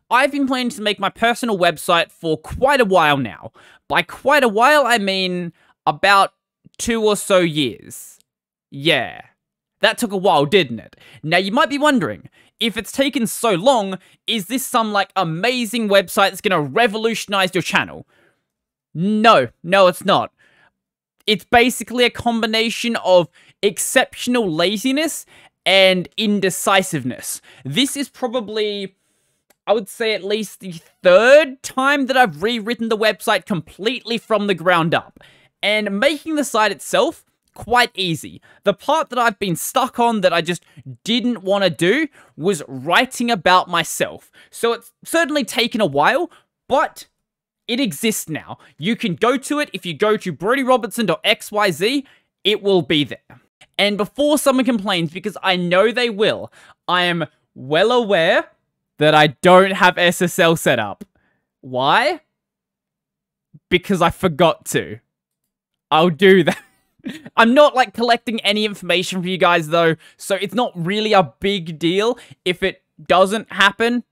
I've been planning to make my personal website for quite a while now. By quite a while, I mean about 2 or so years. Yeah. That took a while, didn't it? Now, you might be wondering, if it's taken so long, is this some, like, amazing website that's gonna revolutionize your channel? No, it's not. It's basically a combination of exceptional laziness and indecisiveness. This is probably, I would say, at least the 3rd time that I've rewritten the website completely from the ground up. And making the site itself, quite easy. The part that I've been stuck on that I just didn't want to do was writing about myself. So it's certainly taken a while, but it exists now. You can go to it. If you go to brodyrobertson.xyz, it will be there. And before someone complains, because I know they will, I am well aware that I don't have SSL set up. Why? Because I forgot to. I'll do that. I'm not, like, collecting any information for you guys, though, so it's not really a big deal if it doesn't happen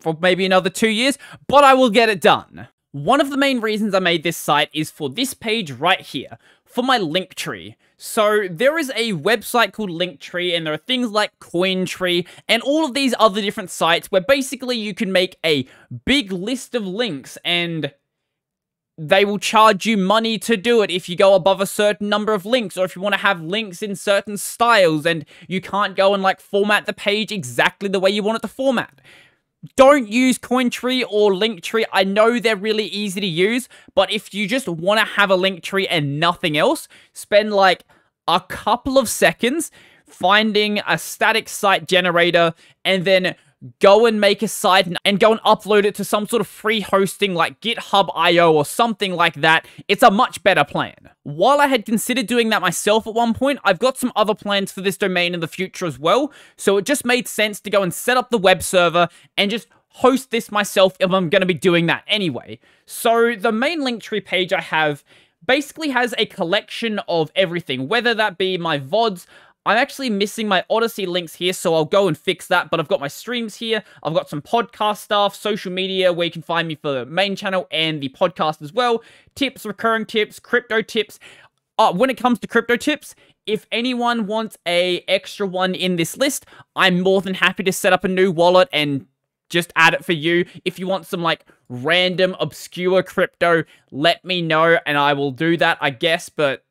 for maybe another 2 years, but I will get it done. One of the main reasons I made this site is for this page right here, for my Linktree. So there is a website called Linktree, and there are things like Cointree, and all of these other different sites where basically you can make a big list of links, and they will charge you money to do it if you go above a certain number of links, or if you want to have links in certain styles, and you can't go and, like, format the page exactly the way you want it to format. Don't use Cointree or Linktree. I know they're really easy to use, but if you just want to have a Linktree and nothing else, spend, like, a couple of seconds finding a static site generator, and then go and make a site and go and upload it to some sort of free hosting like GitHub.io or something like that. It's a much better plan. While I had considered doing that myself at one point, I've got some other plans for this domain in the future as well, so it just made sense to go and set up the web server and just host this myself if I'm going to be doing that anyway. So the main Linktree page I have basically has a collection of everything, whether that be my VODs. I'm actually missing my Odyssey links here, so I'll go and fix that, but I've got my streams here, I've got some podcast stuff, social media, where you can find me for the main channel and the podcast as well, tips, recurring tips, crypto tips. When it comes to crypto tips, if anyone wants a extra one in this list, I'm more than happy to set up a new wallet and just add it for you. If you want some, like, random, obscure crypto, let me know, and I will do that, I guess, but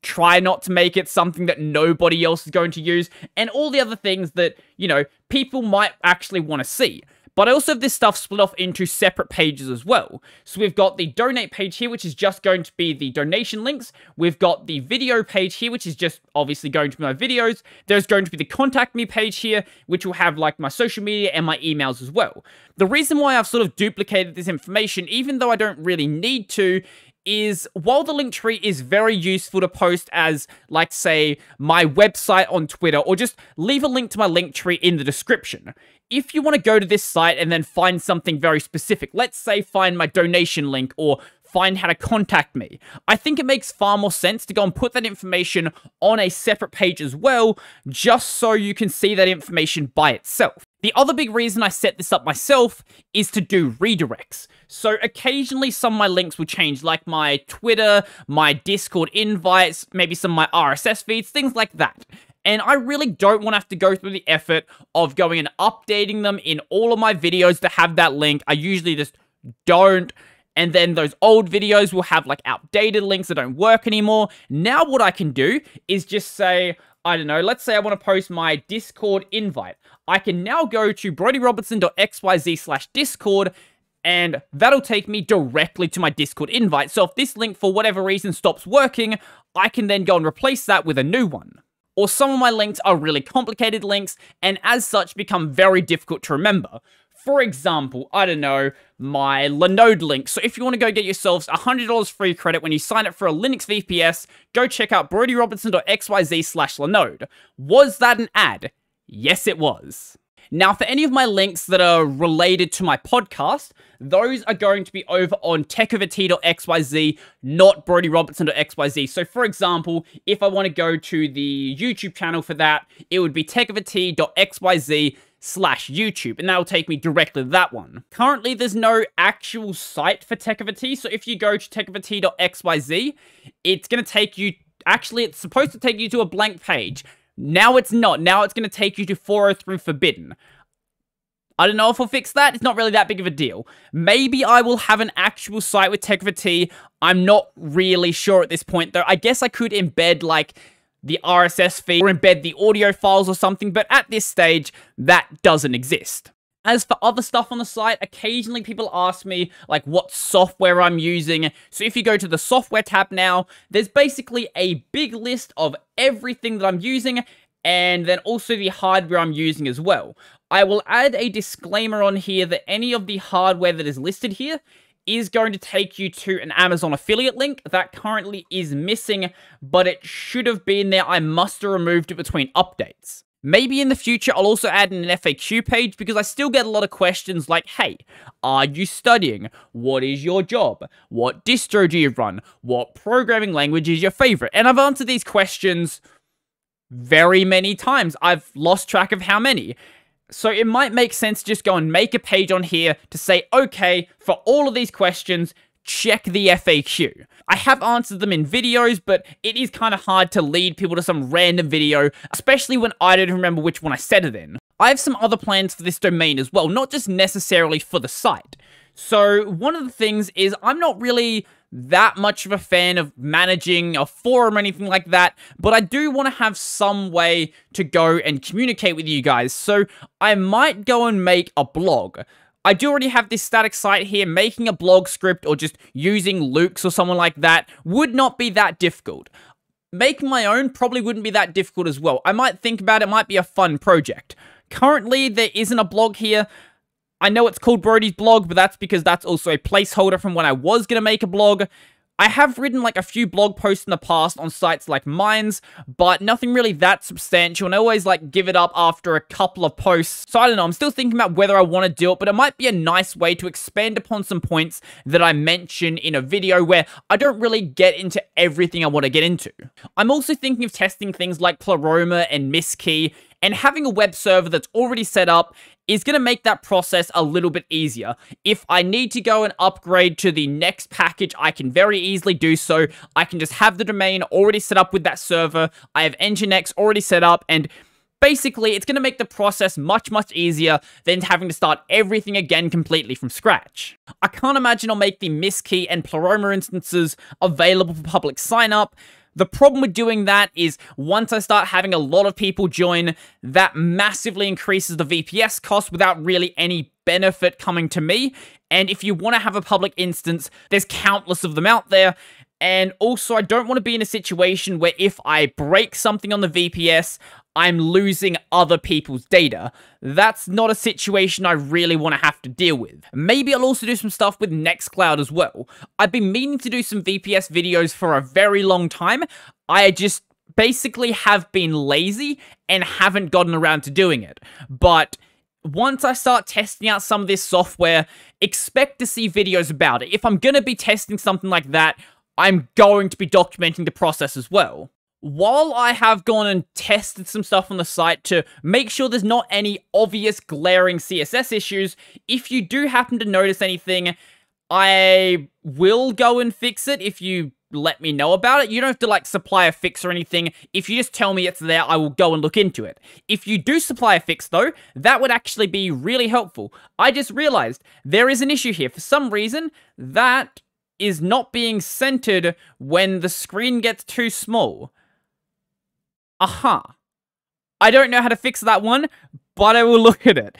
try not to make it something that nobody else is going to use, and all the other things that, you know, people might actually want to see. But I also have this stuff split off into separate pages as well. So we've got the donate page here, which is just going to be the donation links. We've got the video page here, which is just obviously going to be my videos. There's going to be the contact me page here, which will have, like, my social media and my emails as well. The reason why I've sort of duplicated this information, even though I don't really need to, is while the Linktree is very useful to post as, like, say, my website on Twitter, or just leave a link to my Linktree in the description. If you want to go to this site and then find something very specific, let's say find my donation link or find how to contact me, I think it makes far more sense to go and put that information on a separate page as well, just so you can see that information by itself. The other big reason I set this up myself is to do redirects. So occasionally some of my links will change, like my Twitter, my Discord invites, maybe some of my RSS feeds, things like that. And I really don't want to have to go through the effort of going and updating them in all of my videos to have that link. I usually just don't. And then those old videos will have, like, outdated links that don't work anymore. Now what I can do is just say, I don't know, let's say I want to post my Discord invite. I can now go to brodyrobertson.xyz/Discord, and that'll take me directly to my Discord invite. So if this link, for whatever reason, stops working, I can then go and replace that with a new one. Or some of my links are really complicated links, and as such become very difficult to remember. For example, I don't know, my Linode link. So if you want to go get yourselves $100 free credit when you sign up for a Linux VPS, go check out brodyrobertson.xyz/Linode. Was that an ad? Yes, it was. Now, for any of my links that are related to my podcast, those are going to be over on techoverT.xyz, not brodyrobertson.xyz. So, for example, if I want to go to the YouTube channel for that, it would be techoverT.xyz. YouTube, and that'll take me directly to that one. Currently, there's no actual site for Tech of a T, so if you go to techofaT.xyz, it's going to take you, actually, it's supposed to take you to a blank page. Now it's not. Now it's going to take you to 403 Forbidden. I don't know if I'll fix that. It's not really that big of a deal. Maybe I will have an actual site with Tech of a T. I'm not really sure at this point, though. I guess I could embed, like, the RSS feed or embed the audio files or something, but at this stage, that doesn't exist. As for other stuff on the site, occasionally people ask me, like, what software I'm using. So if you go to the software tab now, there's basically a big list of everything that I'm using, and then also the hardware I'm using as well. I will add a disclaimer on here that any of the hardware that is listed here is going to take you to an Amazon affiliate link. That currently is missing, but it should have been there. I must have removed it between updates. Maybe in the future, I'll also add an FAQ page because I still get a lot of questions like, hey, are you studying? What is your job? What distro do you run? What programming language is your favorite? And I've answered these questions very many times. I've lost track of how many. So it might make sense to just go and make a page on here to say, okay, for all of these questions, check the FAQ. I have answered them in videos, but it is kind of hard to lead people to some random video, especially when I don't remember which one I said it in. I have some other plans for this domain as well, not just necessarily for the site. So one of the things is I'm not really that much of a fan of managing a forum or anything like that, but I do want to have some way to go and communicate with you guys, so I might go and make a blog. I do already have this static site here. Making a blog script or just using Luke's or someone like that would not be that difficult. Making my own probably wouldn't be that difficult as well. I might think about it, might be a fun project. Currently, there isn't a blog here. I know it's called Brody's blog, but that's because that's also a placeholder from when I was going to make a blog. I have written like a few blog posts in the past on sites like Minds, but nothing really that substantial, and I always like give it up after a couple of posts. So I don't know, I'm still thinking about whether I want to do it, but it might be a nice way to expand upon some points that I mention in a video where I don't really get into everything I want to get into. I'm also thinking of testing things like Pleroma and Misskey, and having a web server that's already set up is going to make that process a little bit easier. If I need to go and upgrade to the next package, I can very easily do so. I can just have the domain already set up with that server. I have Nginx already set up, and basically, it's going to make the process much, much easier than having to start everything again completely from scratch. I can't imagine I'll make the Misskey and Pleroma instances available for public sign-up. The problem with doing that is once I start having a lot of people join, that massively increases the VPS cost without really any benefit coming to me. And if you want to have a public instance, there's countless of them out there. And also, I don't want to be in a situation where if I break something on the VPS, I'm losing other people's data. That's not a situation I really want to have to deal with. Maybe I'll also do some stuff with Nextcloud as well. I've been meaning to do some VPS videos for a very long time. I just basically have been lazy and haven't gotten around to doing it. But once I start testing out some of this software, expect to see videos about it. If I'm going to be testing something like that, I'm going to be documenting the process as well. While I have gone and tested some stuff on the site to make sure there's not any obvious glaring CSS issues, if you do happen to notice anything, I will go and fix it if you let me know about it. You don't have to like supply a fix or anything. If you just tell me it's there, I will go and look into it. If you do supply a fix though, that would actually be really helpful. I just realized there is an issue here. For some reason, that is not being centered when the screen gets too small. Aha. I don't know how to fix that one, but I will look at it.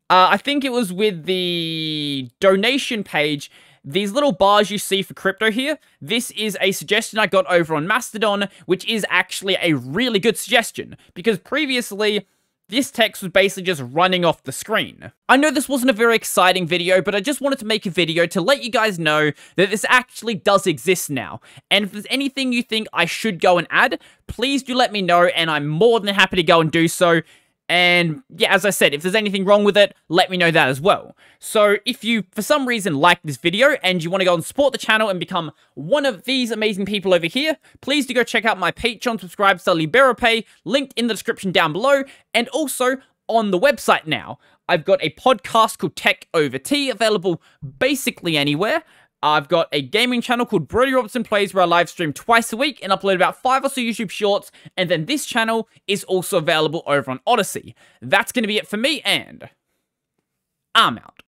I think it was with the donation page. These little bars you see for crypto here, this is a suggestion I got over on Mastodon, which is actually a really good suggestion, because previously, this text was basically just running off the screen. I know this wasn't a very exciting video, but I just wanted to make a video to let you guys know that this actually does exist now. And if there's anything you think I should go and add, please do let me know, and I'm more than happy to go and do so. And yeah, as I said, if there's anything wrong with it, let me know that as well. So if you, for some reason, like this video and you want to go and support the channel and become one of these amazing people over here, please do go check out my Patreon, subscribe to LiberoPay, linked in the description down below. And also, on the website now. I've got a podcast called Tech Over Tea, available basically anywhere. I've got a gaming channel called Brody Robertson Plays, where I live stream twice a week and upload about 5 or so YouTube shorts. And then this channel is also available over on Odyssey. That's going to be it for me, and I'm out.